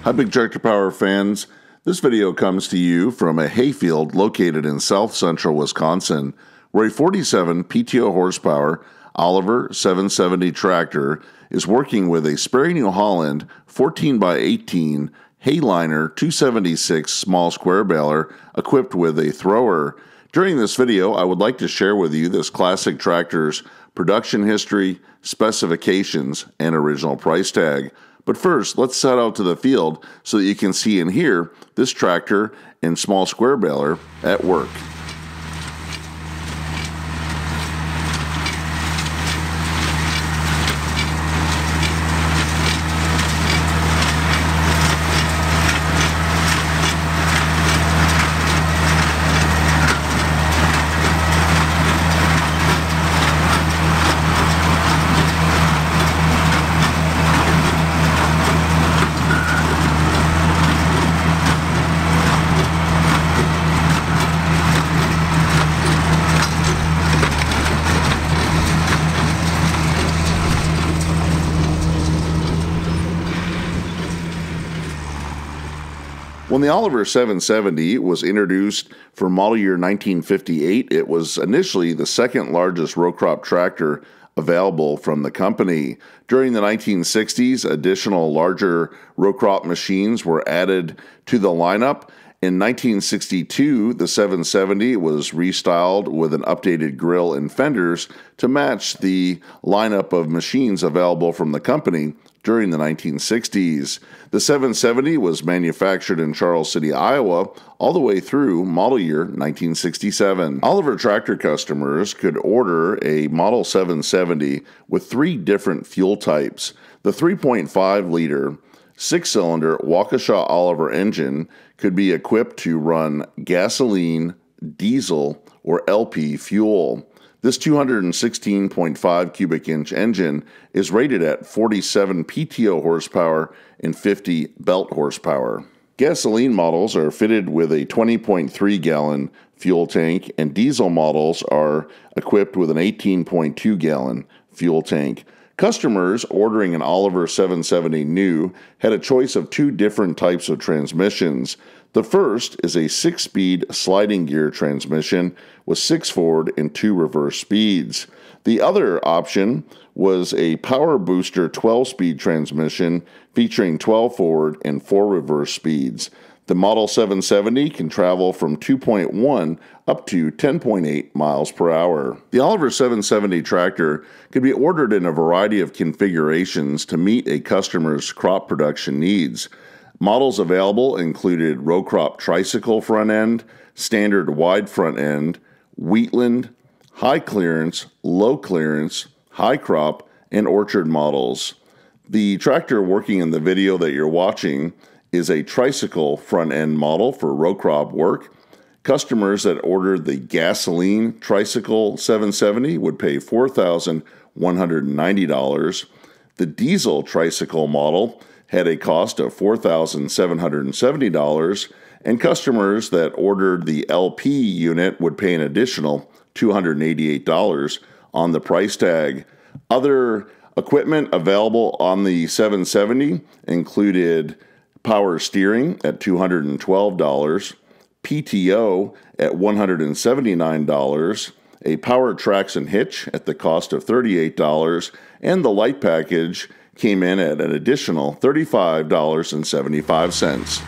Hi, Big Tractor Power fans. This video comes to you from a hayfield located in south central Wisconsin, where a 47 PTO horsepower Oliver 770 tractor is working with a Sperry-NEW HOLLAND 14x18 Hayliner 276 small square baler equipped with a thrower. During this video, I would like to share with you this classic tractor's production history, specifications, and original price tag. But first, let's head out to the field so that you can see and hear this tractor and small square baler at work. When the Oliver 770 was introduced for model year 1958, it was initially the second largest row crop tractor available from the company. During the 1960s, additional larger row crop machines were added to the lineup. In 1962, the 770 was restyled with an updated grille and fenders to match the lineup of machines available from the company during the 1960s. The 770 was manufactured in Charles City, Iowa, all the way through model year 1967. Oliver tractor customers could order a Model 770 with three different fuel types. The 3.5-liter six-cylinder Waukesha Oliver engine could be equipped to run gasoline, diesel, or LP fuel. This 216.5 cubic inch engine is rated at 47 PTO horsepower and 50 belt horsepower. Gasoline models are fitted with a 20.3 gallon fuel tank, and diesel models are equipped with an 18.2 gallon fuel tank. Customers ordering an Oliver 770 new had a choice of two different types of transmissions. The first is a 6-speed sliding gear transmission with 6 forward and 2 reverse speeds. The other option was a Power Booster 12-speed transmission featuring 12 forward and 4 reverse speeds. The Model 770 can travel from 2.1 up to 10.8 miles per hour. The Oliver 770 tractor could be ordered in a variety of configurations to meet a customer's crop production needs. Models available included row crop tricycle front end, standard wide front end, wheatland, high clearance, low clearance, high crop, and orchard models. The tractor working in the video that you're watching is a tricycle front end model for row crop work. Customers that ordered the gasoline tricycle 770 would pay $4,190. The diesel tricycle model had a cost of $4,770, and customers that ordered the LP unit would pay an additional $288 on the price tag. Other equipment available on the 770 included power steering at $212, PTO at $179, a power traction hitch at the cost of $38, and the light package came in at an additional $35.75.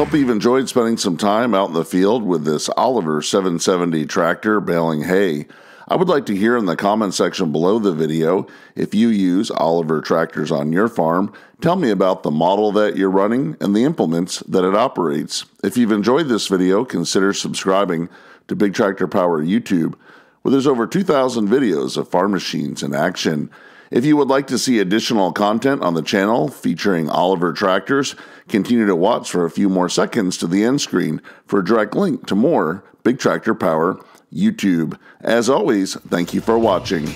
hope you've enjoyed spending some time out in the field with this Oliver 770 tractor baling hay. I would like to hear in the comment section below the video if you use Oliver tractors on your farm. Tell me about the model that you're running and the implements that it operates. If you've enjoyed this video, consider subscribing to Big Tractor Power YouTube, where there's over 2,000 videos of farm machines in action. If you would like to see additional content on the channel featuring Oliver tractors, continue to watch for a few more seconds to the end screen for a direct link to more Big Tractor Power YouTube. As always, thank you for watching.